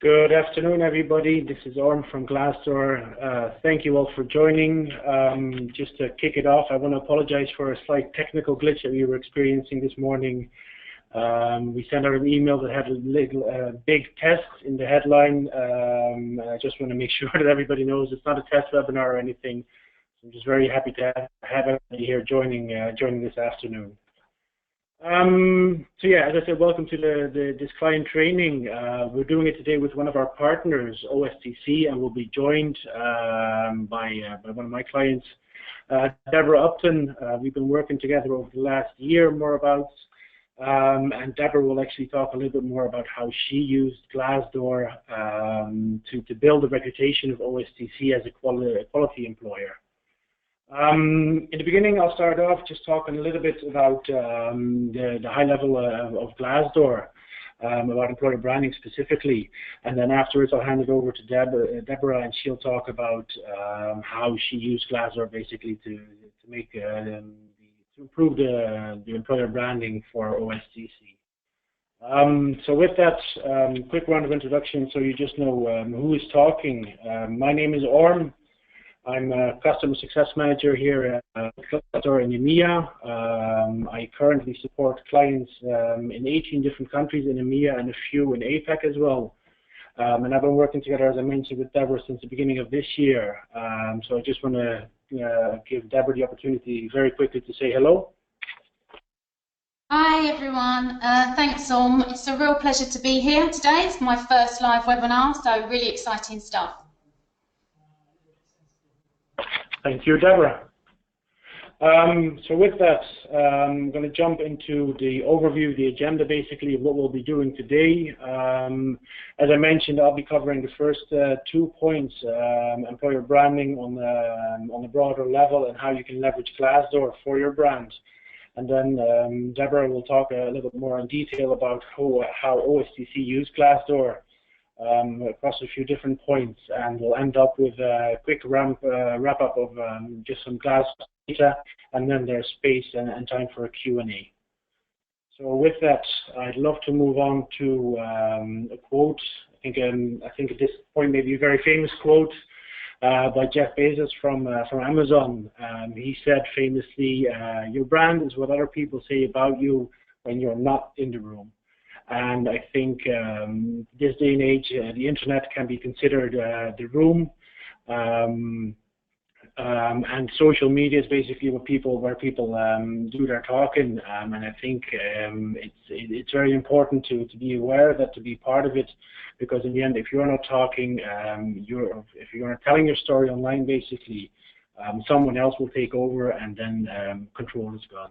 Good afternoon, everybody. This is Orm from Glassdoor. Thank you all for joining. Just to kick it off, I want to apologize for a slight technical glitch that we were experiencing this morning. We sent out an email that had a little big test in the headline. I just want to make sure that everybody knows it's not a test webinar or anything. I'm just very happy to have everybody here joining this afternoon. So yeah, as I said, welcome to this client training. We're doing it today with one of our partners, OSTC, and we'll be joined by one of my clients, Deborah Upton. We've been working together over the last year, more about, and Deborah will actually talk a little bit more about how she used Glassdoor to build a reputation of OSTC as a quality employer. In the beginning, I'll start off just talking a little bit about the high level of Glassdoor, about employer branding specifically, and then afterwards I'll hand it over to Deborah, and she'll talk about how she used Glassdoor basically to improve the employer branding for OSTC. So with that, quick round of introduction, so you just know who is talking. My name is Orm. I'm a customer success manager here at Glassdoor in EMEA. I currently support clients in 18 different countries in EMEA and a few in APAC as well. And I've been working together, as I mentioned, with Deborah since the beginning of this year. So I just want to give Deborah the opportunity very quickly to say hello. Hi everyone, thanks Orm. It's a real pleasure to be here today. It's my first live webinar, so really exciting stuff. Thank you, Deborah. So with that, I'm going to jump into the overview, the agenda basically of what we'll be doing today. As I mentioned, I'll be covering the first 2 points, employer branding on a broader level and how you can leverage Glassdoor for your brand. And then Deborah will talk a little bit more in detail about how OSTC used Glassdoor across a few different points, and we'll end up with a quick wrap up of just some Glassdoor data, and then there's space and time for a Q&A. So with that, I'd love to move on to a quote. I think at this point maybe a very famous quote by Jeff Bezos from Amazon. He said famously, "Your brand is what other people say about you when you're not in the room." And I think this day and age, the internet can be considered the room, and social media is basically where people do their talking. And I think it's very important to be aware of that, to be part of it, because in the end, if you're not talking, if you're not telling your story online, basically, someone else will take over, and then control is gone.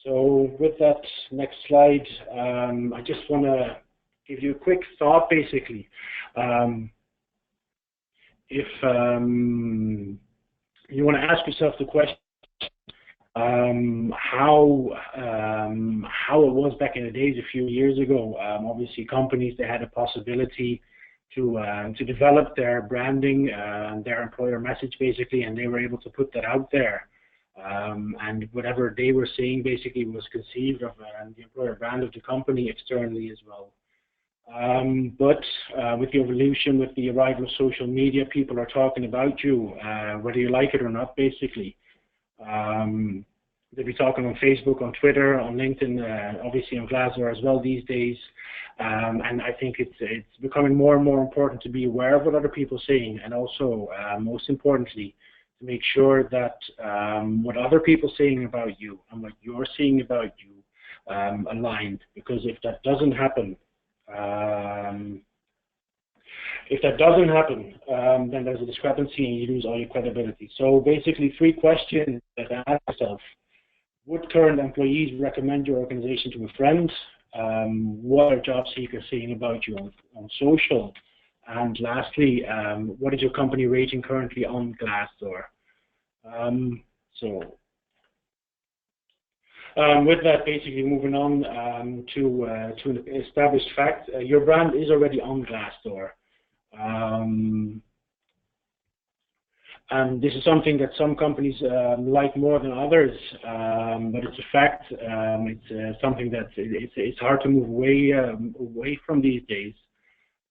So with that, next slide, I just want to give you a quick thought, basically. If you want to ask yourself the question, how it was back in the days a few years ago. Obviously, companies, they had a possibility to develop their branding, their employer message, basically, and they were able to put that out there. And whatever they were saying basically was conceived of the employer brand of the company externally as well. But with the evolution, with the arrival of social media, people are talking about you, whether you like it or not, basically. They'll be talking on Facebook, on Twitter, on LinkedIn, obviously on Glassdoor as well these days. And I think it's becoming more and more important to be aware of what other people are saying, and also, most importantly, to make sure that what other people are saying about you and what you're saying about you aligned. Because if that doesn't happen, then there's a discrepancy and you lose all your credibility. So basically, 3 questions that I ask myself: would current employees recommend your organization to a friend? What are job seekers saying about you on social? And lastly, what is your company rating currently on Glassdoor? With that, basically moving on to an established fact, your brand is already on Glassdoor. And this is something that some companies like more than others, but it's a fact. It's something that it's hard to move away from these days.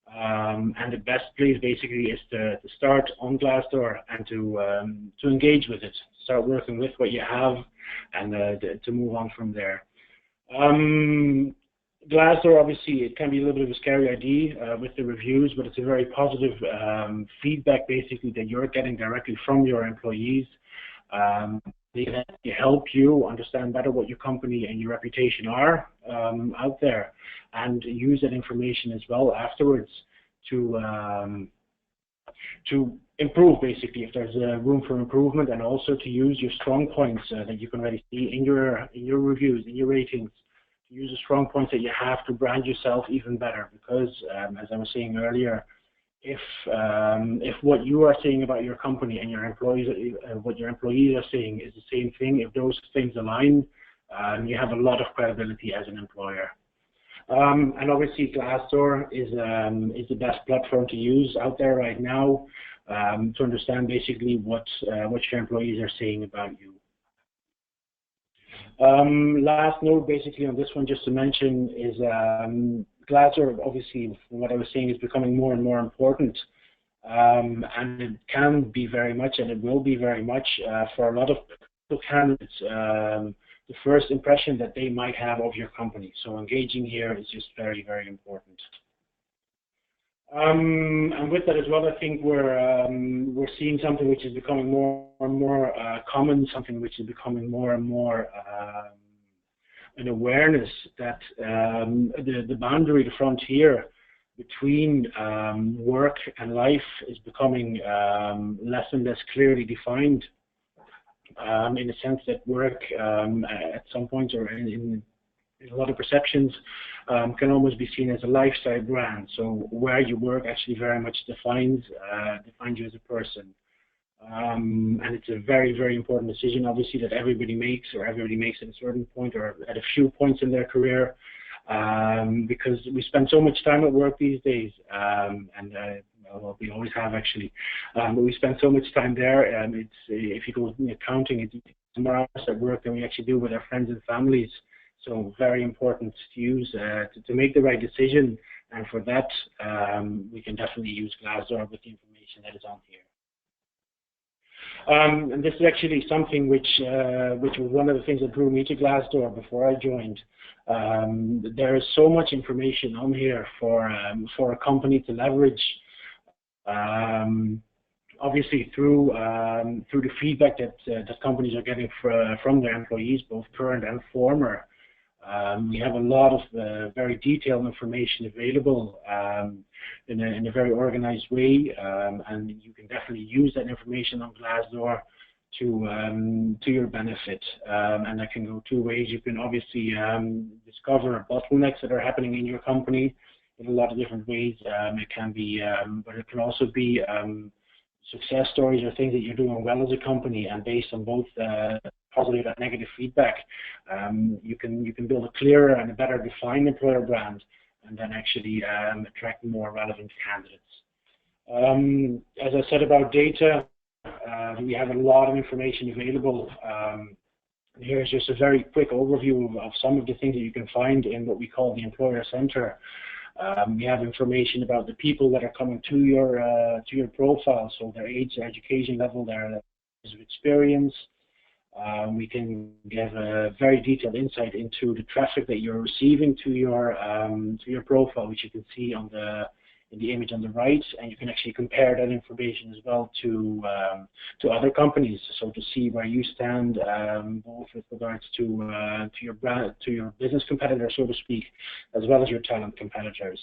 And the best place basically is to start on Glassdoor and to engage with it, start working with what you have, and to move on from there. Glassdoor, obviously, it can be a little bit of a scary idea with the reviews, but it's a very positive feedback basically that you're getting directly from your employees. They can help you understand better what your company and your reputation are out there, and use that information as well afterwards to improve basically if there's room for improvement, and also to use your strong points that you can already see in your reviews, in your ratings. To use the strong points that you have to brand yourself even better, because as I was saying earlier, if what you are saying about your company and your employees, what your employees are saying is the same thing, if those things align, you have a lot of credibility as an employer. And obviously Glassdoor is the best platform to use out there right now to understand basically what your employees are saying about you. Last note basically on this one, just to mention, is Glassdoor, obviously, from what I was saying, is becoming more and more important, and it can be very much, and it will be very much for a lot of candidates, the first impression that they might have of your company. So engaging here is just very, very important. And with that as well, I think we're seeing something which is becoming more and more common, something which is becoming more and more an awareness that the boundary, the frontier between work and life is becoming less and less clearly defined, in the sense that work at some point, or in a lot of perceptions, can almost be seen as a lifestyle brand. So where you work actually very much defines you as a person. And it's a very, very important decision, obviously, that everybody makes at a certain point or at a few points in their career, because we spend so much time at work these days, well, we always have actually, but we spend so much time there, and it's, if you go counting, it's more hours at work than we actually do with our friends and families. So very important to use to make the right decision, and for that we can definitely use Glassdoor with the information that is on here. And this is actually something which was one of the things that drew me to Glassdoor before I joined. There is so much information on here for a company to leverage. Obviously, through the feedback that companies are getting from their employees, both current and former. We have a lot of very detailed information available in a very organized way, and you can definitely use that information on Glassdoor to your benefit. And that can go two ways. You can obviously discover bottlenecks that are happening in your company in a lot of different ways. It can be, but it can also be success stories or things that you're doing well as a company, and based on both positive and negative feedback, you can build a clearer and a better defined employer brand, and then actually attract more relevant candidates. As I said about data, we have a lot of information available. Here's just a very quick overview of some of the things that you can find in what we call the Employer Center. We have information about the people that are coming to your profile, so their age, their education level, their years of experience. We can give a very detailed insight into the traffic that you're receiving to your profile, which you can see on in the image on the right, and you can actually compare that information as well to other companies, so to see where you stand, both with regards to your brand, to your business competitor, so to speak, as well as your talent competitors.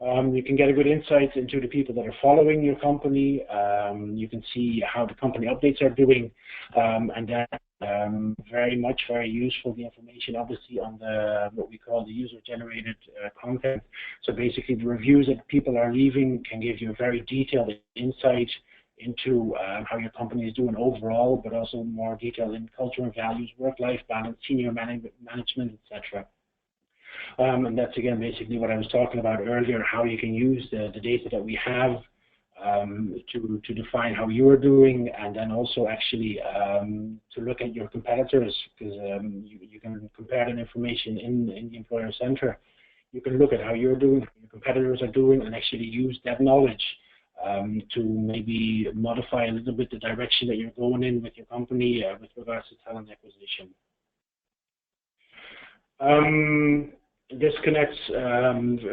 You can get a good insight into the people that are following your company. You can see how the company updates are doing, and then very useful, the information obviously on what we call the user-generated content. So basically the reviews that people are leaving can give you a very detailed insight into how your company is doing overall, but also more detail in culture and values, work-life balance, senior management, etc. And that's again basically what I was talking about earlier, how you can use the data that we have to define how you are doing, and then also actually to look at your competitors, because you can compare that information in the Employer Center. You can look at how you're doing, your competitors are doing and actually use that knowledge to maybe modify a little bit the direction that you're going in with your company with regards to talent acquisition. This connects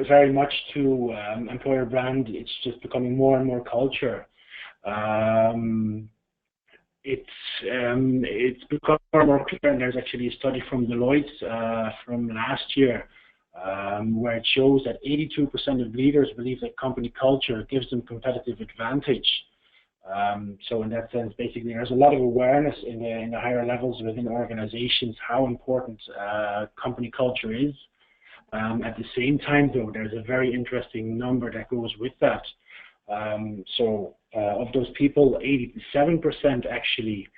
very much to employer brand. It's just becoming more and more culture. It's become more and more clear, and there's actually a study from Deloitte from last year where it shows that 82% of leaders believe that company culture gives them competitive advantage. So in that sense, basically, there's a lot of awareness in the higher levels within organizations how important company culture is. At the same time, though, there's a very interesting number that goes with that. Of those people, 87% actually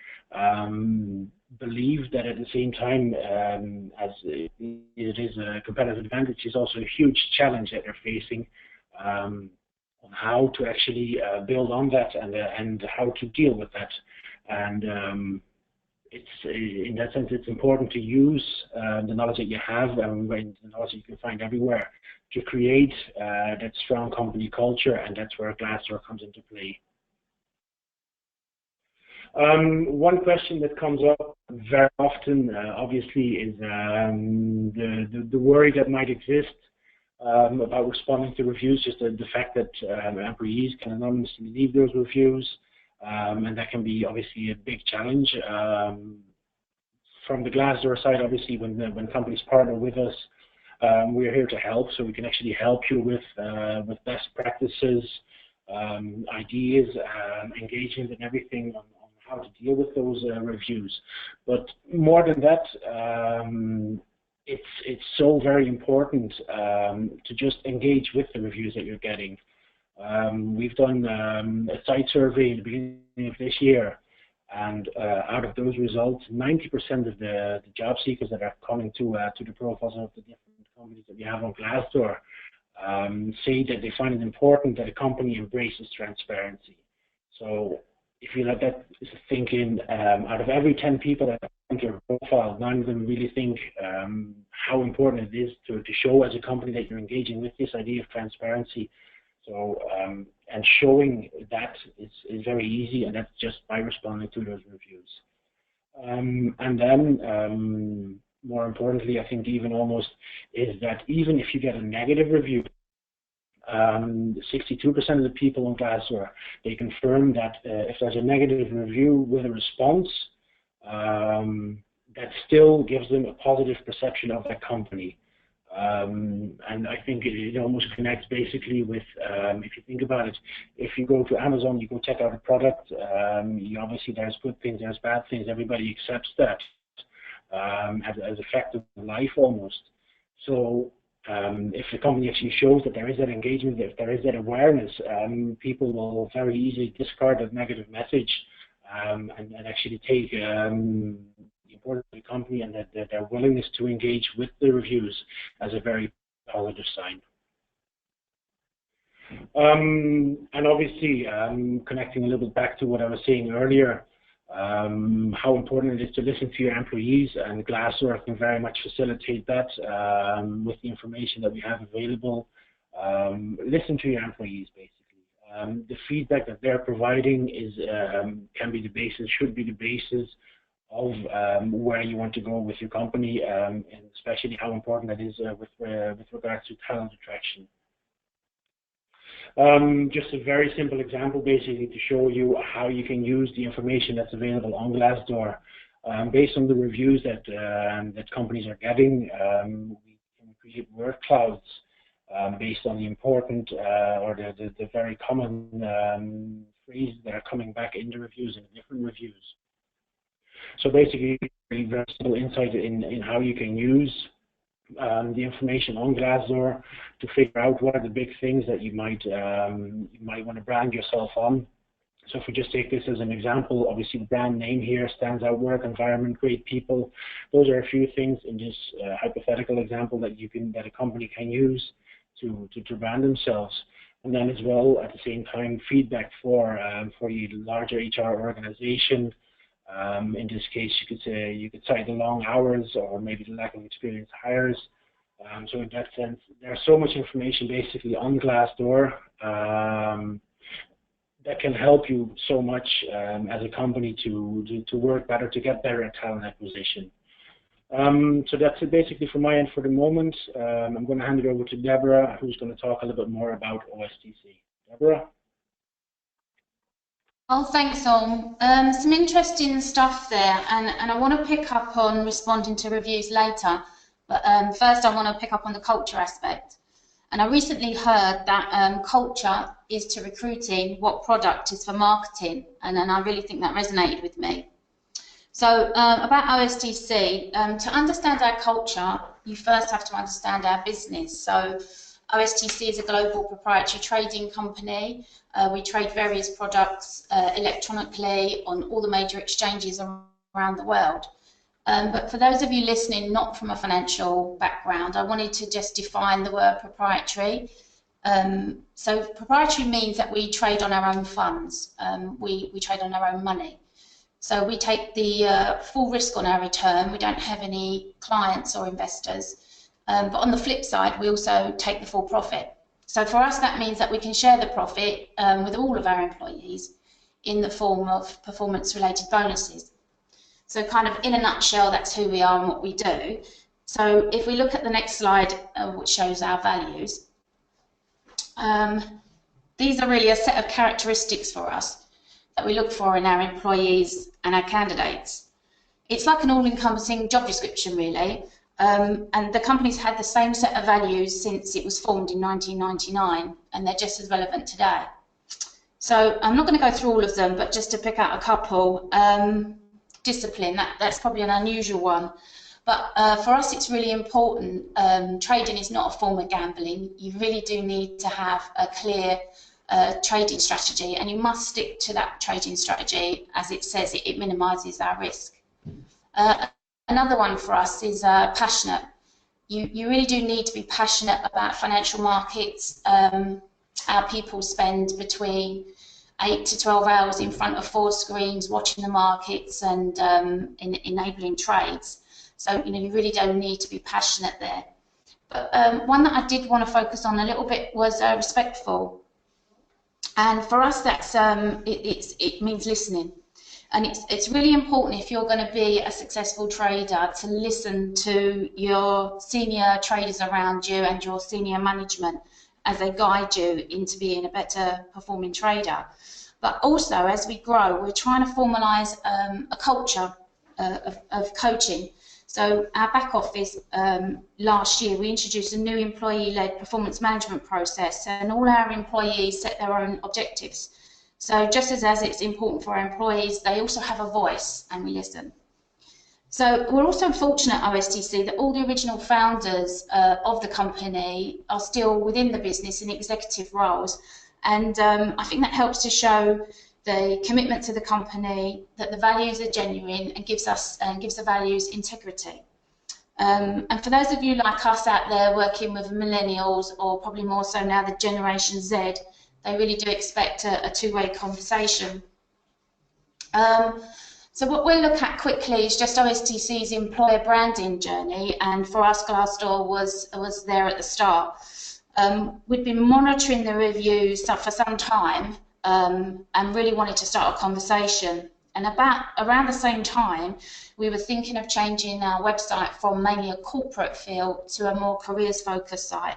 believe that at the same time as it is a competitive advantage, is also a huge challenge that they're facing on how to actually build on that and how to deal with that. And it's in that sense, it's important to use the knowledge that you have and the knowledge that you can find everywhere to create that strong company culture, and that's where Glassdoor comes into play. One question that comes up very often, obviously, is the worry that might exist about responding to reviews, just the fact that employees can anonymously leave those reviews, and that can be obviously a big challenge. From the Glassdoor side, obviously, when companies partner with us, we are here to help, so we can actually help you with best practices, ideas, engagement, and everything on how to deal with those reviews. But more than that, it's so very important to just engage with the reviews that you're getting. We've done a site survey at the beginning of this year, and out of those results, 90% of the job seekers that are coming to the profiles of the different companies that we have on Glassdoor say that they find it important that a company embraces transparency. So if you let that thinking, out of every 10 people that come to your profile, 9 of them really think how important it is to show as a company that you're engaging with this idea of transparency. So, and showing that is very easy, and that's just by responding to those reviews. And then, more importantly, I think even almost, is that even if you get a negative review, 62% of the people on Glassdoor, they confirm that if there's a negative review with a response, that still gives them a positive perception of that company. And I think it almost connects basically with, if you think about it, if you go to Amazon, you go check out a product, obviously there's good things, there's bad things, everybody accepts that as a fact of life almost. So if the company actually shows that there is that engagement, if there is that awareness, people will very easily discard that negative message and actually take the importance of the company and their willingness to engage with the reviews as a very positive sign. And obviously, connecting a little bit back to what I was saying earlier, how important it is to listen to your employees, and Glassdoor can very much facilitate that with the information that we have available. Listen to your employees, basically. The feedback that they're providing is can be the basis, should be the basis of where you want to go with your company, and especially how important that is with regards to talent attraction. Just a very simple example, basically, to show you how you can use the information that's available on Glassdoor. Based on the reviews that companies are getting, we can create word clouds based on the important or the very common phrases that are coming back in the reviews and different reviews. So basically, very simple insight in how you can use the information on Glassdoor to figure out what are the big things that you might want to brand yourself on. So if we just take this as an example, obviously the brand name here stands out: work environment, great people. Those are a few things in this hypothetical example that a company can use to brand themselves. And then as well, at the same time, feedback for the larger HR organization. In this case, you could cite the long hours or maybe the lack of experienced hires. So in that sense, there's so much information basically on Glassdoor that can help you so much as a company to work better, to get better at talent acquisition. So that's it basically from my end for the moment. I'm going to hand it over to Deborah, who's going to talk a little bit more about OSTC. Deborah? Oh, thanks, Om. Some interesting stuff there, and I want to pick up on responding to reviews later, but first I want to pick up on the culture aspect. And I recently heard that culture is to recruiting what product is for marketing, and I really think that resonated with me. So about OSTC, to understand our culture, you first have to understand our business. So OSTC is a global proprietary trading company. We trade various products electronically on all the major exchanges around the world. But for those of you listening not from a financial background, I wanted to just define the word proprietary. So proprietary means that we trade on our own funds. We trade on our own money. So we take the full risk on our return. We don't have any clients or investors. But on the flip side, we also take the full profit. So for us, that means that we can share the profit with all of our employees in the form of performance-related bonuses. So kind of in a nutshell, that's who we are and what we do. So if we look at the next slide, which shows our values, these are really a set of characteristics for us that we look for in our employees and our candidates. It's like an all-encompassing job description, really. And the company's had the same set of values since it was formed in 1999, and they're just as relevant today. So I'm not going to go through all of them, but just to pick out a couple. Discipline, that's probably an unusual one. But for us, it's really important. Trading is not a form of gambling. You really do need to have a clear trading strategy, and you must stick to that trading strategy. As it says, it minimises our risk. Another one for us is passionate. You really do need to be passionate about financial markets. Our people spend between 8 to 12 hours in front of 4 screens watching the markets and enabling trades. So you really don't need to be passionate there. But one that I did want to focus on a little bit was respectful. And for us, that's it means listening. And it's really important if you're going to be a successful trader to listen to your senior traders around you and your senior management as they guide you into being a better performing trader. But also, as we grow, we're trying to formalise a culture of coaching. So our back office, last year, we introduced a new employee-led performance management process, and all our employees set their own objectives. So just as it's important for our employees, they also have a voice, and we listen. So we're also fortunate at OSTC that all the original founders of the company are still within the business in executive roles, and I think that helps to show the commitment to the company, that the values are genuine, and gives the values integrity. And for those of you like us out there working with millennials, or probably more so now the Generation Z, they really do expect a two-way conversation. So what we'll look at quickly is just OSTC's employer branding journey, and for us, Glassdoor was there at the start. We'd been monitoring the reviews for some time and really wanted to start a conversation. And around the same time, we were thinking of changing our website from mainly a corporate feel to a more careers-focused site.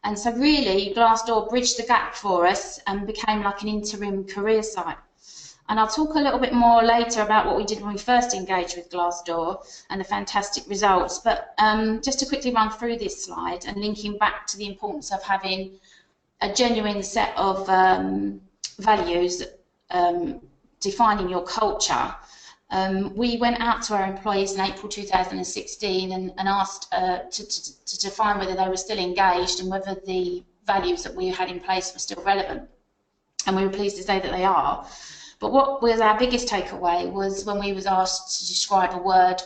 And so really, Glassdoor bridged the gap for us and became like an interim career site. And I'll talk a little bit more later about what we did when we first engaged with Glassdoor and the fantastic results. But just to quickly run through this slide and linking back to the importance of having a genuine set of values defining your culture, we went out to our employees in April 2016 and asked to define whether they were still engaged and whether the values that we had in place were still relevant. And we were pleased to say that they are. But what was our biggest takeaway was when we was asked to describe a word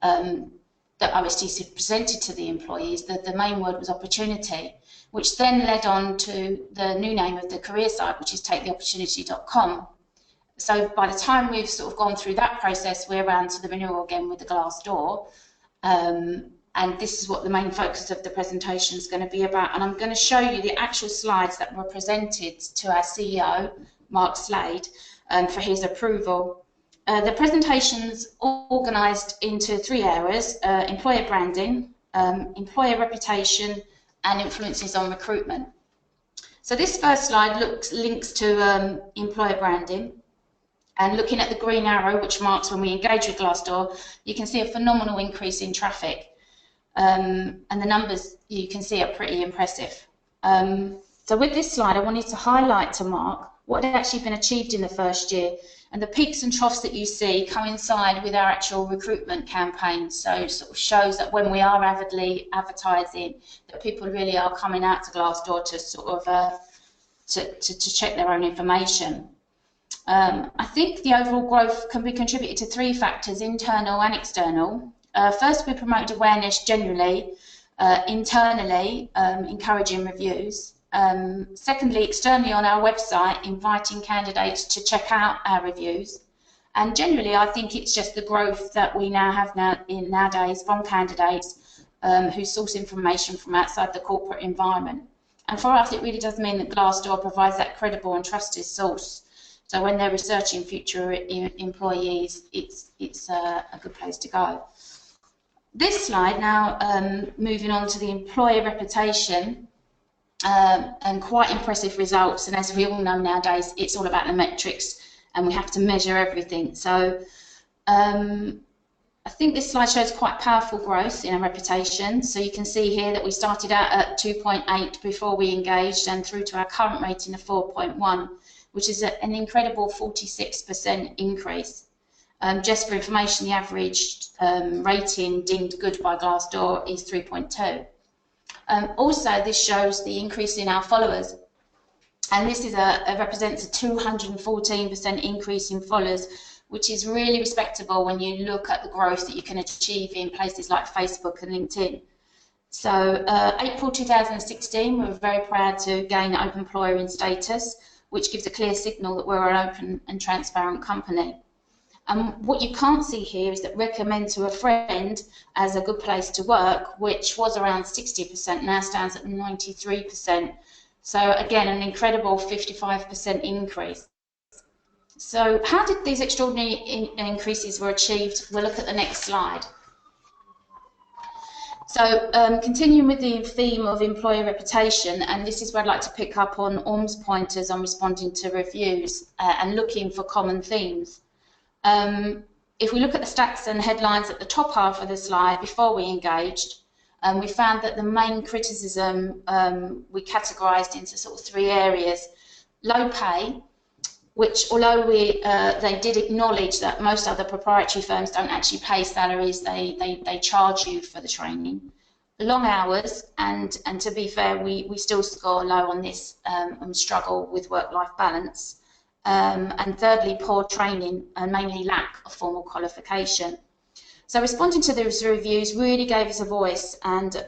that OSTC presented to the employees, that the main word was opportunity, which then led on to the new name of the career site, which is taketheopportunity.com. So by the time we've sort of gone through that process, we're around to the renewal again with the Glassdoor. and this is what the main focus of the presentation is going to be about. And I'm going to show you the actual slides that were presented to our CEO, Mark Slade, for his approval. The presentation's organised into 3 areas: employer branding, employer reputation, and influences on recruitment. So this first slide links to employer branding. And looking at the green arrow, which marks when we engage with Glassdoor, you can see a phenomenal increase in traffic. And the numbers you can see are pretty impressive. So with this slide, I wanted to highlight to Mark what had actually been achieved in the first year. And the peaks and troughs that you see coincide with our actual recruitment campaign. So it sort of shows that when we are avidly advertising, that people really are coming out to Glassdoor to sort of to check their own information. I think the overall growth can be contributed to 3 factors, internal and external. First, we promote awareness generally, internally, encouraging reviews. Secondly, externally on our website, inviting candidates to check out our reviews. And generally, I think it's just the growth that we now have nowadays from candidates who source information from outside the corporate environment. And for us, it really does mean that Glassdoor provides that credible and trusted source. So when they're researching future employees, it's a good place to go. This slide now, moving on to the employer reputation, and quite impressive results. And as we all know nowadays, it's all about the metrics, and we have to measure everything. So I think this slide shows quite powerful growth in our reputation. So you can see here that we started out at 2.8 before we engaged, and through to our current rating of 4.1. Which is an incredible 46% increase. Just for information, the average rating deemed good by Glassdoor is 3.2. Also, this shows the increase in our followers, and this is represents a 214% increase in followers, which is really respectable when you look at the growth that you can achieve in places like Facebook and LinkedIn. So, April 2016, we were very proud to gain Open Employer status, which gives a clear signal that we're an open and transparent company. What you can't see here is that recommend to a friend as a good place to work, which was around 60%, now stands at 93%. So again, an incredible 55% increase. So how did these extraordinary increases were achieved? We'll look at the next slide. So continuing with the theme of employer reputation, and this is where I'd like to pick up on Orm's pointers on responding to reviews and looking for common themes. If we look at the stats and headlines at the top half of the slide before we engaged, we found that the main criticism we categorised into sort of 3 areas. Low pay, which although they did acknowledge that most other proprietary firms don't actually pay salaries, they charge you for the training. Long hours, and to be fair, we still score low on this and struggle with work-life balance. And thirdly, poor training and mainly lack of formal qualification. So responding to those reviews really gave us a voice, and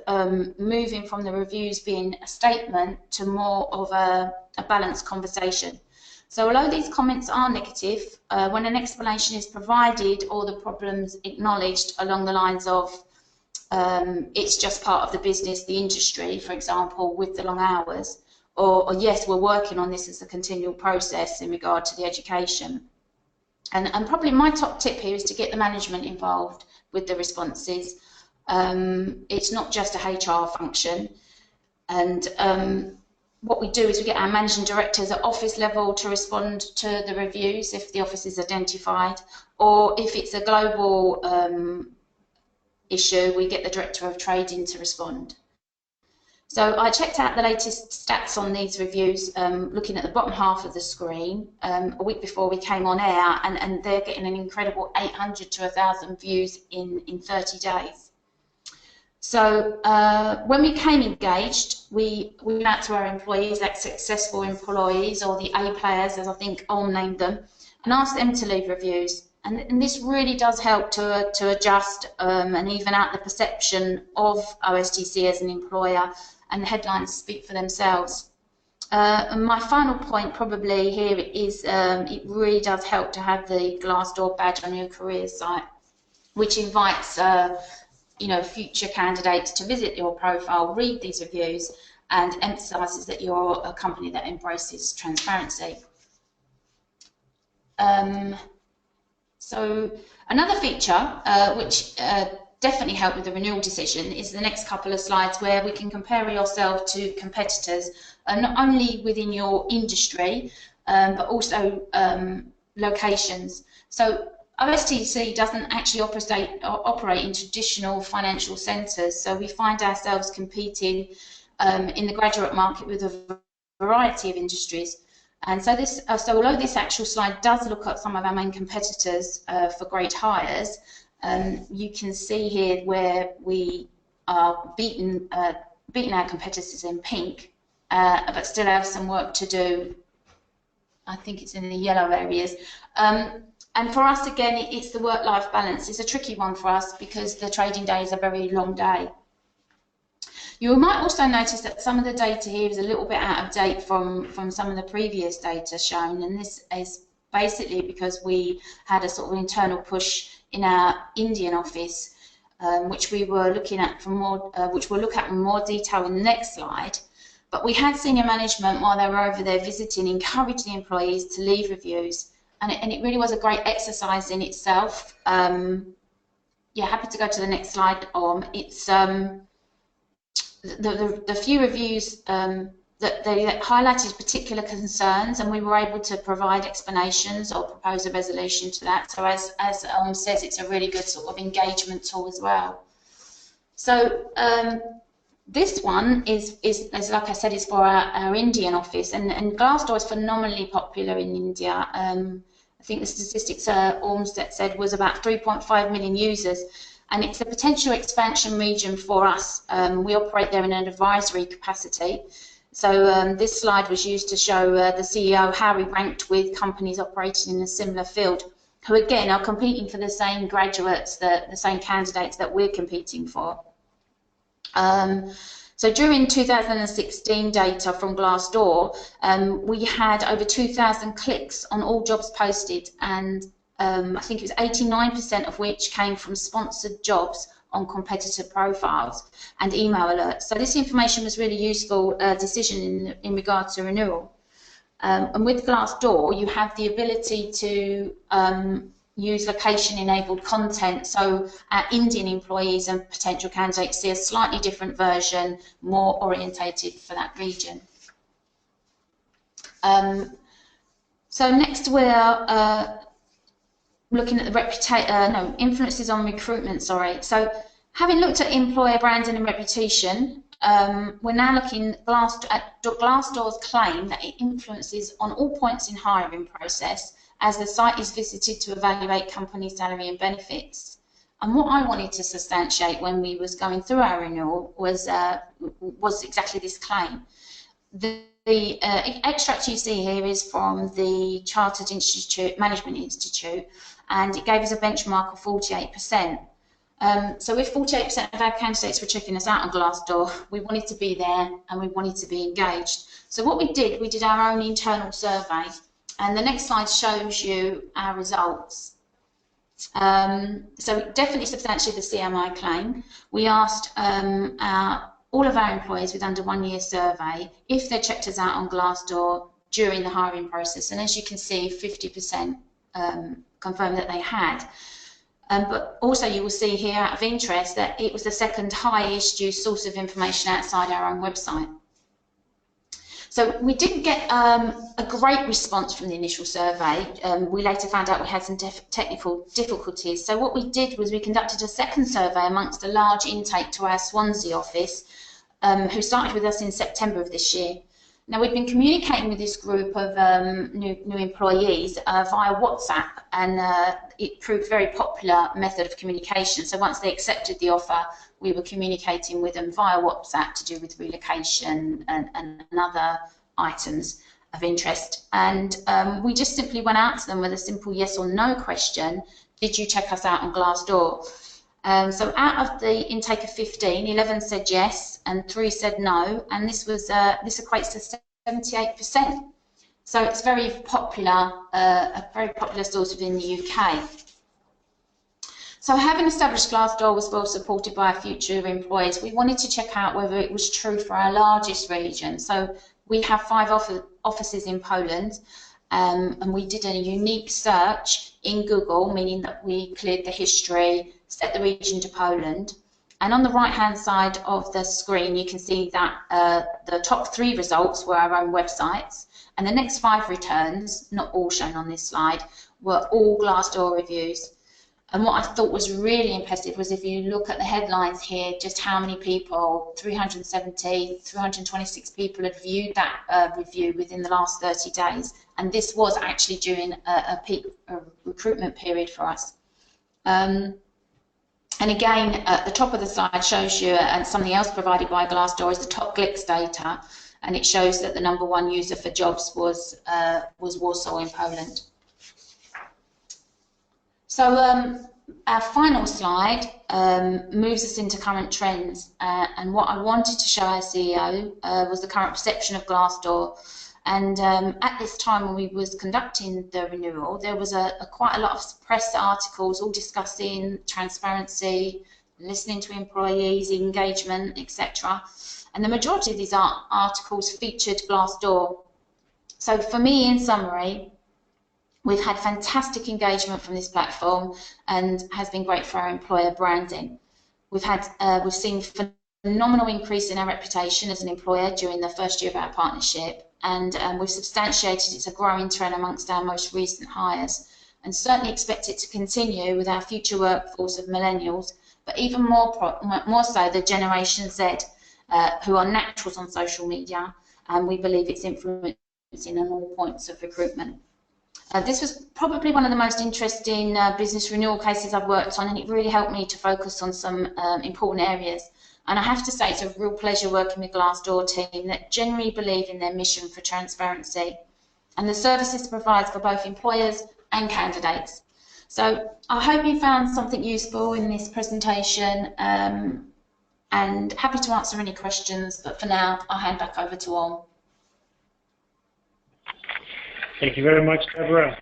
moving from the reviews being a statement to more of a balanced conversation. So although these comments are negative, when an explanation is provided or the problems acknowledged along the lines of it's just part of the business, the industry, for example, with the long hours, or yes, we're working on this as a continual process in regard to the education. And probably my top tip here is to get the management involved with the responses. It's not just a HR function. And what we do is we get our managing directors at office level to respond to the reviews if the office is identified, or if it's a global issue, we get the director of trading to respond. So I checked out the latest stats on these reviews, looking at the bottom half of the screen a week before we came on air, and they're getting an incredible 800 to 1,000 views in 30 days. So when we came engaged, we went out to our employees, like successful employees, or the A players, as I think Olm named them, and asked them to leave reviews. And this really does help to adjust and even out the perception of OSTC as an employer, and the headlines speak for themselves. And my final point probably here is it really does help to have the Glassdoor badge on your career site, which invites future candidates to visit your profile, read these reviews, and emphasises that you're a company that embraces transparency. So another feature which definitely helped with the renewal decision is the next couple of slides, where we can compare yourself to competitors, not only within your industry, but also locations. So OSTC doesn't actually operate in traditional financial centres, so we find ourselves competing in the graduate market with a variety of industries. And so although this actual slide does look at some of our main competitors for great hires, you can see here where we are beating our competitors in pink, but still have some work to do. I think it's in the yellow areas. And for us, again, it's the work-life balance. It's a tricky one for us because the trading day is a very long day. You might also notice that some of the data here is a little bit out of date from some of the previous data shown, and this is basically because we had a sort of internal push in our Indian office, which we were looking at which we'll look at in more detail in the next slide. But we had senior management, while they were over there visiting, encourage the employees to leave reviews, and it really was a great exercise in itself. Yeah, happy to go to the next slide. It's the few reviews that highlighted particular concerns, and we were able to provide explanations or propose a resolution to that. So as says, it's a really good sort of engagement tool as well. So this one is like I said, is for our Indian office, and Glassdoor is phenomenally popular in India. I think the statistics Ormsted said was about 3.5 million users, and it's a potential expansion region for us. We operate there in an advisory capacity. So this slide was used to show the CEO how he ranked with companies operating in a similar field, who again are competing for the same graduates, the same candidates that we're competing for. So during 2016 data from Glassdoor, we had over 2,000 clicks on all jobs posted, and I think it was 89% of which came from sponsored jobs on competitor profiles and email alerts. So this information was really useful decision in regard to renewal. And with Glassdoor, you have the ability to use location-enabled content, so our Indian employees and potential candidates see a slightly different version, more orientated for that region. So next we're looking at the influences on recruitment, sorry. So having looked at employer branding and reputation, we're now looking at Glassdoor's claim that it influences on all points in hiring process as the site is visited to evaluate company salary and benefits. And what I wanted to substantiate when we was going through our renewal was exactly this claim. The extract you see here is from the Chartered Management Institute, and it gave us a benchmark of 48%. So if 48% of our candidates were checking us out on Glassdoor, we wanted to be there and we wanted to be engaged. So what we did our own internal survey, and the next slide shows you our results. So definitely substantially the CMI claim. We asked all of our employees with under 1 year survey if they checked us out on Glassdoor during the hiring process, and as you can see, 50% confirmed that they had. But also you will see here out of interest that it was the second highest used source of information outside our own website. So we didn't get a great response from the initial survey. We later found out we had some technical difficulties. So what we did was we conducted a second survey amongst a large intake to our Swansea office, who started with us in September of this year. Now we've been communicating with this group of new employees via WhatsApp, and it proved a very popular method of communication. So once they accepted the offer, we were communicating with them via WhatsApp to do with relocation and other items of interest. And we just simply went out to them with a simple yes or no question: did you check us out on Glassdoor? So out of the intake of 15, 11 said yes and 3 said no, and this equates to 78%. So it's very popular, a very popular source within the UK. So having established Glassdoor was well supported by our future employees, we wanted to check out whether it was true for our largest region. So we have 5 offices in Poland, and we did a unique search in Google, meaning that we cleared the history, set the region to Poland. And on the right-hand side of the screen, you can see that the top 3 results were our own websites, and the next 5 returns, not all shown on this slide, were all Glassdoor reviews. And what I thought was really impressive was if you look at the headlines here, just how many people, 326 people had viewed that review within the last 30 days. And this was actually during a peak recruitment period for us. And again, at the top of the slide shows you, and something else provided by Glassdoor is the top clicks data. And it shows that the #1 user for jobs was Warsaw in Poland. So our final slide moves us into current trends, and what I wanted to show our CEO was the current perception of Glassdoor. And at this time when we was conducting the renewal, there was quite a lot of press articles all discussing transparency, listening to employees, engagement, etc. And the majority of these articles featured Glassdoor. So for me, in summary, we've had fantastic engagement from this platform and has been great for our employer branding. We've seen phenomenal increase in our reputation as an employer during the first year of our partnership, and we've substantiated it's a growing trend amongst our most recent hires, and certainly expect it to continue with our future workforce of millennials, but even more so the Generation Z, who are naturals on social media, and we believe it's influencing on all points of recruitment. This was probably one of the most interesting business renewal cases I've worked on, and it really helped me to focus on some important areas. And I have to say it's a real pleasure working with Glassdoor team that genuinely believe in their mission for transparency and the services it provides for both employers and candidates. So I hope you found something useful in this presentation, and happy to answer any questions, but for now I'll hand back over to Orm. Thank you very much, Deborah.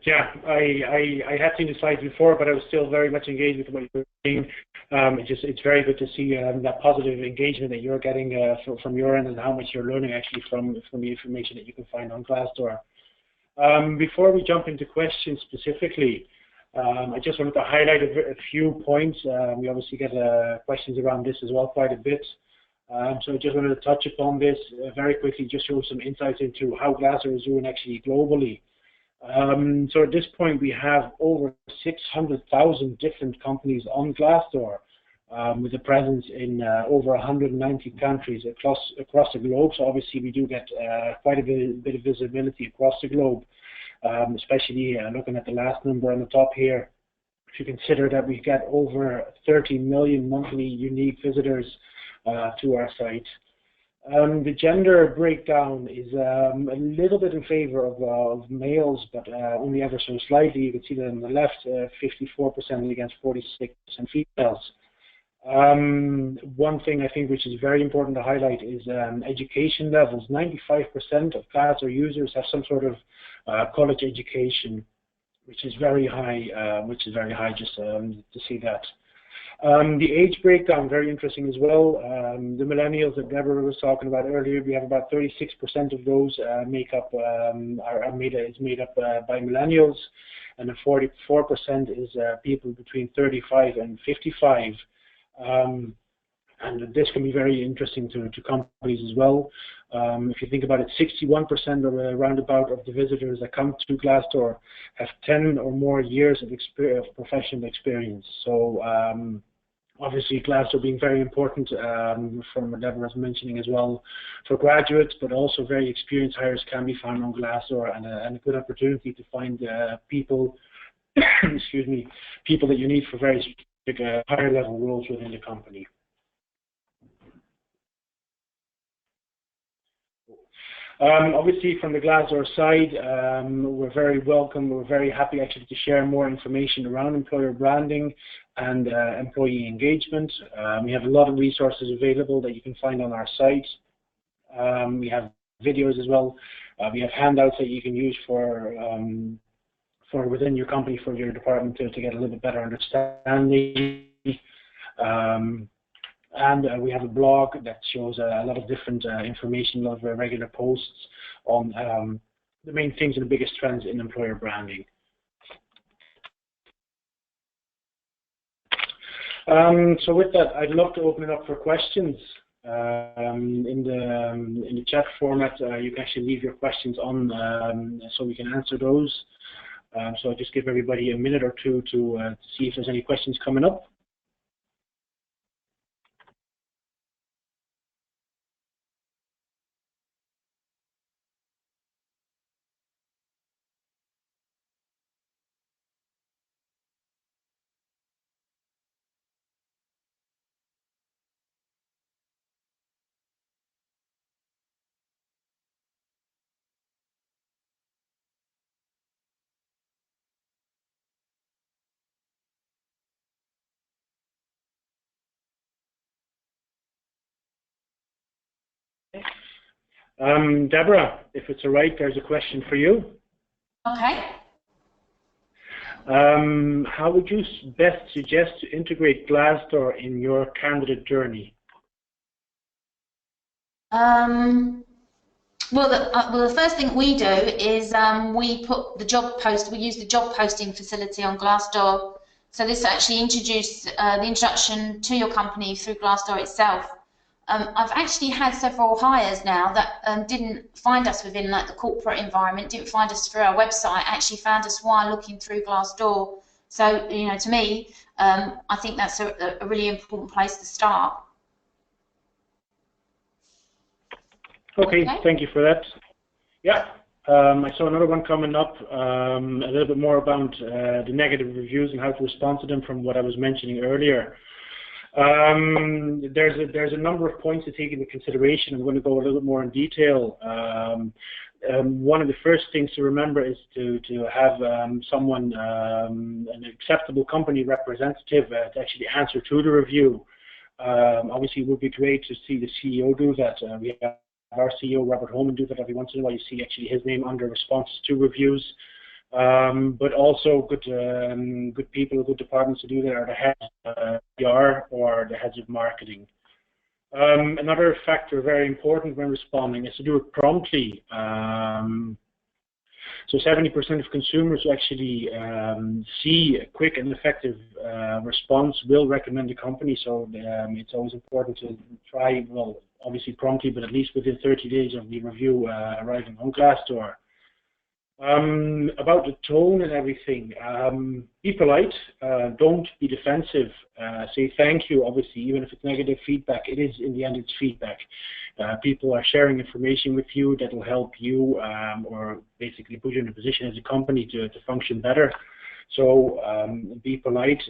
Yeah, I had seen the slides before, but I was still very much engaged with what you were saying. It's very good to see that positive engagement that you're getting from your end, and how much you're learning actually from the information that you can find on Glassdoor. Before we jump into questions specifically, I just wanted to highlight a few points. We obviously get questions around this as well quite a bit. So I just wanted to touch upon this very quickly, just show some insights into how Glassdoor is doing actually globally. So at this point we have over 600,000 different companies on Glassdoor, with a presence in over 190 countries across the globe. So obviously we do get quite a bit of visibility across the globe, especially looking at the last number on the top here. If you consider that we get over 30 million monthly unique visitors to our site. The gender breakdown is a little bit in favor of males, but only ever so slightly. You can see that on the left, 54% against 46% females. One thing I think which is very important to highlight is education levels. 95% of Glassdoor users have some sort of college education, which is very high. Just to see that. The age breakdown, very interesting as well. The millennials that Deborah was talking about earlier, we have about 36% of those is made up by millennials, and then 44% is people between 35 and 55. And this can be very interesting to companies as well. If you think about it, 61% or roundabout of the visitors that come to Glassdoor have 10 or more years of professional experience. So obviously Glassdoor being very important, from what Deborah was mentioning as well, for graduates, but also very experienced hires can be found on Glassdoor, and a good opportunity to find people, excuse me, people that you need for very specific higher level roles within the company. Obviously, from the Glassdoor side, we're very welcome. We're very happy actually to share more information around employer branding and employee engagement. We have a lot of resources available that you can find on our site. We have videos as well. We have handouts that you can use for for within your company, for your department to get a little bit better understanding. And we have a blog that shows a lot of different information, a lot of regular posts on the main things and the biggest trends in employer branding. So with that, I'd love to open it up for questions. In the chat format, you can actually leave your questions on so we can answer those. So I'll just give everybody a minute or two to see if there's any questions coming up. Deborah, if it's all right, there's a question for you. Okay. How would you best suggest to integrate Glassdoor in your candidate journey? Well, the first thing we do is we put the job post. We use the job posting facility on Glassdoor. So this actually introduced the introduction to your company through Glassdoor itself. I've actually had several hires now that didn't find us within like the corporate environment, didn't find us through our website, actually found us while looking through Glassdoor. So, you know, to me, I think that's a really important place to start. Okay, thank you for that. Yeah, I saw another one coming up, a little bit more about the negative reviews and how to respond to them from what I was mentioning earlier. There's a number of points to take into consideration. I'm going to go a little bit more in detail. One of the first things to remember is to have someone, an acceptable company representative, to actually answer to the review. Obviously, it would be great to see the CEO do that. We have our CEO, Robert Holman, do that every once in a while. You see actually his name under responses to reviews. But also good people, good departments to do that are the heads of PR or the heads of marketing. Another factor very important when responding is to do it promptly. So 70% of consumers who actually see a quick and effective response will recommend the company. So it's always important to try, well, obviously promptly, but at least within 30 days of the review arriving on Glassdoor. About the tone and everything, be polite, don't be defensive, say thank you. Obviously, even if it's negative feedback, it is, in the end, it's feedback. People are sharing information with you that will help you or basically put you in a position as a company to function better. So be polite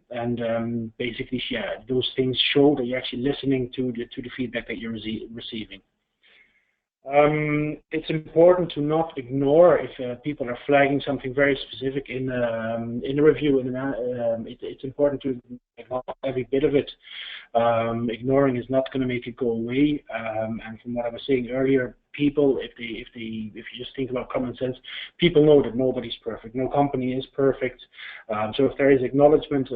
and basically, yeah, those things show that you're actually listening to the feedback that you're receiving. It's important to not ignore if people are flagging something very specific in a review. It's important to ignore every bit of it. Ignoring is not going to make it go away. And from what I was saying earlier, people, if you just think about common sense, people know that nobody's perfect. No company is perfect. So if there is acknowledgement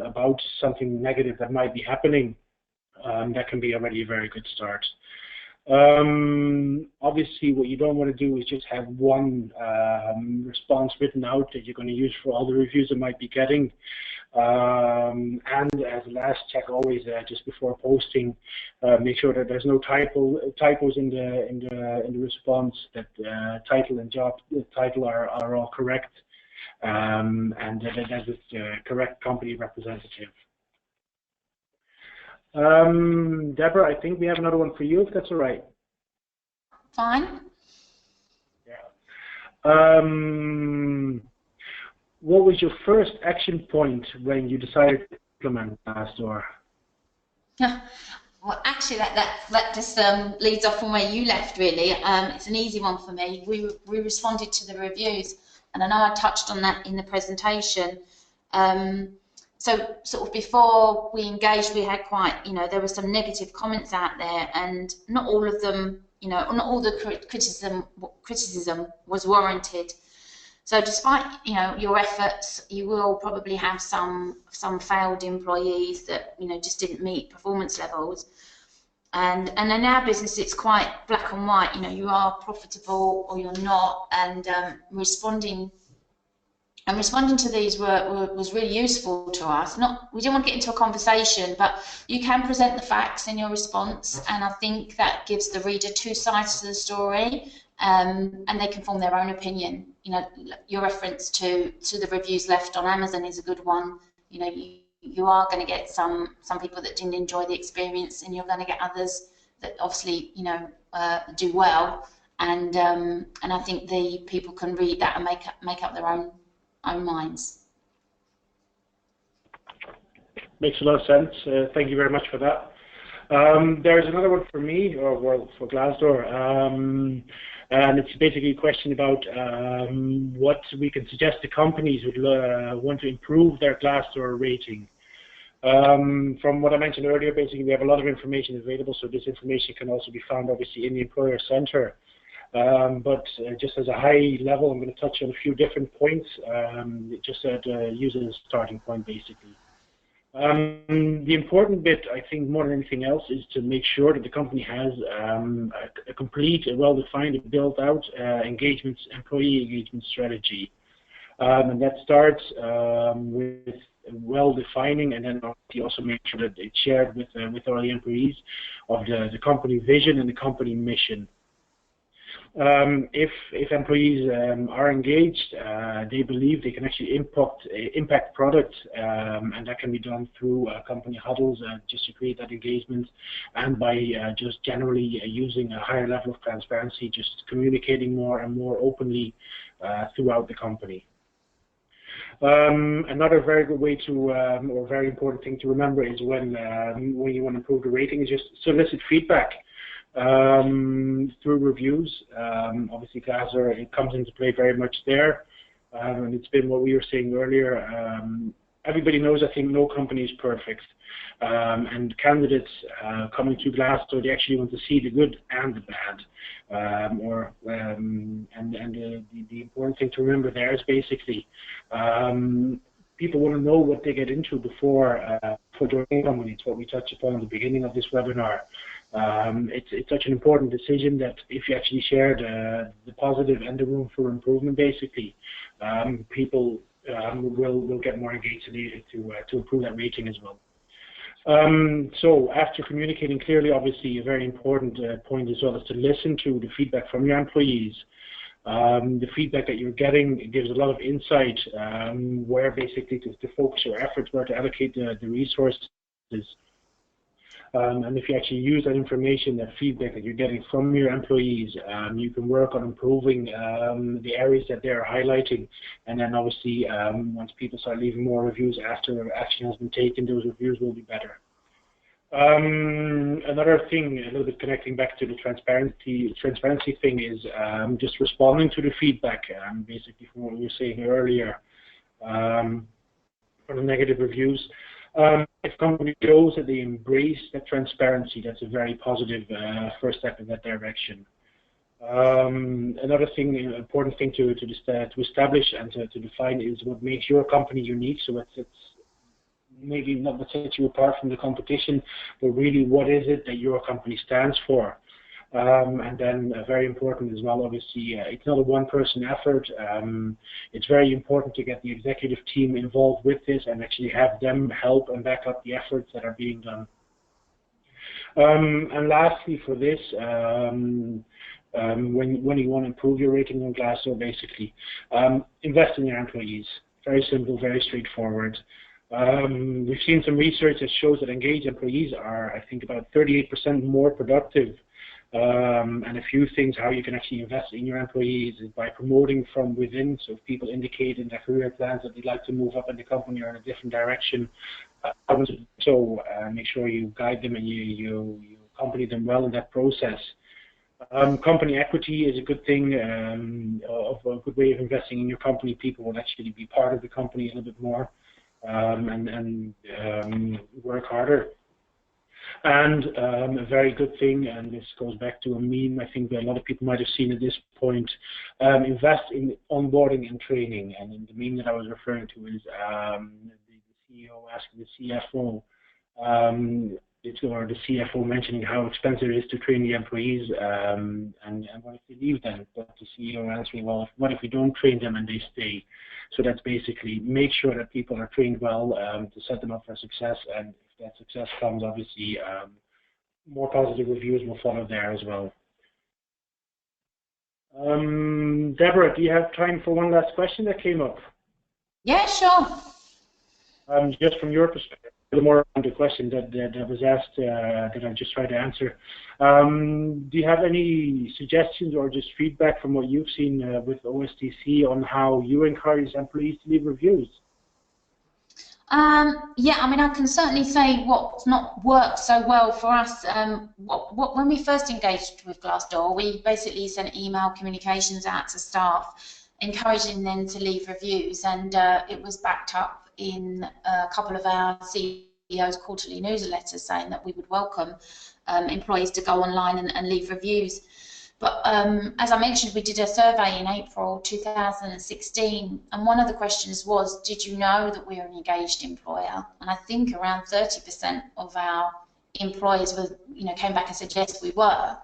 about something negative that might be happening, that can be already a very good start. Obviously, what you don't want to do is just have one response written out that you're going to use for all the reviews you might be getting. And as a last check, always just before posting, make sure that there's no typos in the response. That title and job title are all correct, and that it's the correct company representative. Deborah, I think we have another one for you, if that's all right. Fine. Yeah. What was your first action point when you decided to implement Glassdoor? Well, actually, that just leads off from where you left, really. It's an easy one for me. We responded to the reviews, and I know I touched on that in the presentation. So sort of before we engaged, we had quite, there were some negative comments out there, and not all of them, not all the criticism was warranted. So despite your efforts, you will probably have some failed employees that just didn't meet performance levels. And in our business, it's quite black and white. You are profitable or you're not, and responding to these was really useful to us. We didn't want to get into a conversation, but you can present the facts in your response, and I think that gives the reader two sides to the story, and they can form their own opinion. Your reference to the reviews left on Amazon is a good one. You are going to get some people that didn't enjoy the experience, and you're going to get others that obviously do well, and I think the people can read that and make up their own minds. Makes a lot of sense. Thank you very much for that. There's another one for me, or for Glassdoor, and it's basically a question about what we can suggest to companies who want to improve their Glassdoor rating. From what I mentioned earlier, basically we have a lot of information available, so this information can also be found obviously in the Employer Center. But just as a high level, I'm going to touch on a few different points, just to use it as a starting point basically. The important bit, I think, more than anything else, is to make sure that the company has a complete, well-defined, built-out employee engagement strategy. And that starts with well-defining, and then also make sure that it's shared with all the employees of the company vision and the company mission. If employees are engaged, they believe they can actually impact product, and that can be done through company huddles just to create that engagement, and by just generally using a higher level of transparency, just communicating more and more openly throughout the company. Another very good way to, or very important thing to remember is when you want to improve the rating, is just solicit feedback. Through reviews. Obviously Glassdoor, it comes into play very much there, and it's been what we were saying earlier. Everybody knows, I think, no company is perfect, and candidates coming to Glassdoor, they actually want to see the good and the bad, the important thing to remember there is basically people want to know what they get into before joining a company. It's what we touched upon at the beginning of this webinar. It's such an important decision that if you actually share the positive and the room for improvement, basically, people will get more engaged to improve that rating as well. So after communicating clearly, obviously a very important point as well is to listen to the feedback from your employees. The feedback that you're getting gives a lot of insight where basically to focus your efforts, where to allocate the resources. And if you actually use that information, that feedback that you're getting from your employees, you can work on improving the areas that they're highlighting. And then obviously, once people start leaving more reviews after action has been taken, those reviews will be better. Another thing, a little bit connecting back to the transparency thing, is just responding to the feedback, basically from what we were saying earlier, for the negative reviews. If a company shows that they embrace that transparency, that's a very positive first step in that direction. Another thing, important thing to establish and to define is what makes your company unique. So it's maybe not what sets you apart from the competition, but really what is it that your company stands for. And then very important as well, obviously, it's not a one-person effort. It's very important to get the executive team involved with this and actually have them help and back up the efforts that are being done. And lastly, for this, when you want to improve your rating on Glassdoor, basically, invest in your employees. Very simple, very straightforward. We've seen some research that shows that engaged employees are, I think, about 38% more productive. And a few things how you can actually invest in your employees is by promoting from within. So if people indicate in their career plans that they'd like to move up in the company or in a different direction, make sure you guide them and you accompany them well in that process. Company equity is a good thing, a good way of investing in your company. People will actually be part of the company a little bit more and work harder. And a very good thing, and this goes back to a meme I think that a lot of people might have seen at this point, invest in onboarding and training. And in the meme that I was referring to is the CEO asking the CFO, or the CFO mentioning how expensive it is to train the employees, and what if they leave then? But the CEO answering, well, what if we don't train them and they stay? So that's basically make sure that people are trained well to set them up for success, and if that success comes, obviously more positive reviews will follow there as well. Deborah, do you have time for one last question that came up? Yeah, sure. Just from your perspective, more on the question that was asked that I just tried to answer. Do you have any suggestions or just feedback from what you've seen with OSTC on how you encourage employees to leave reviews? Yeah, I mean, I can certainly say what's not worked so well for us. When we first engaged with Glassdoor, we basically sent email communications out to staff, encouraging them to leave reviews, and it was backed up in a couple of our CEO's quarterly newsletters saying that we would welcome employees to go online and leave reviews. But as I mentioned, we did a survey in April 2016, and one of the questions was, did you know that we're an engaged employer? And I think around 30% of our employees were, came back and said, yes, we were.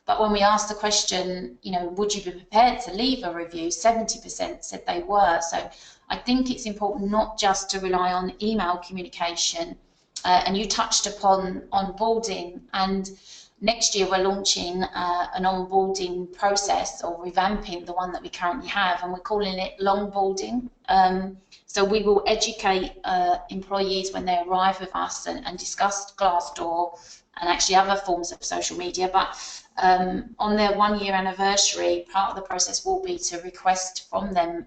But when we asked the question, would you be prepared to leave a review, 70% said they were. So I think it's important not just to rely on email communication, and you touched upon onboarding, and next year we're launching an onboarding process, or revamping the one that we currently have, and we're calling it longboarding. So we will educate employees when they arrive with us and discuss Glassdoor and actually other forms of social media. But on their 1-year anniversary, part of the process will be to request from them,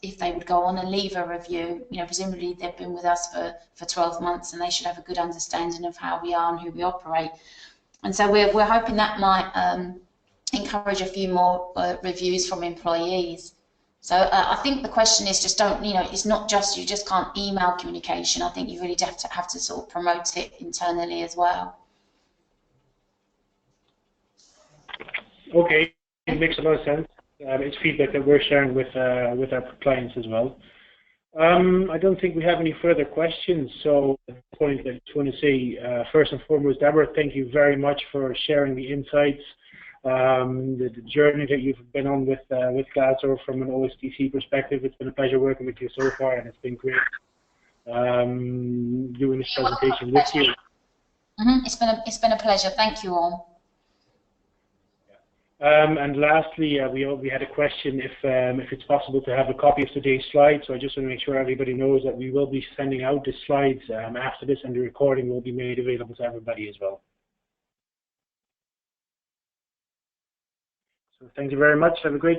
if they would go on and leave a review. Presumably they've been with us for 12 months and they should have a good understanding of how we are and who we operate. And so we're hoping that might encourage a few more reviews from employees. So I think the question is just don't, it's not just, you just can't email communication. I think you really have to sort of promote it internally as well. Okay, it makes a lot of sense. It's feedback that we're sharing with our clients as well. I don't think we have any further questions, so at this point I just want to say, first and foremost, Deborah, thank you very much for sharing the insights, the journey that you've been on with Glassdoor from an OSTC perspective. It's been a pleasure working with you so far, and it's been great doing this presentation with you. It's been a pleasure. Thank you all. And lastly, we had a question if it's possible to have a copy of today's slides. So I just want to make sure everybody knows that we will be sending out the slides after this, and the recording will be made available to everybody as well. So thank you very much. Have a great day.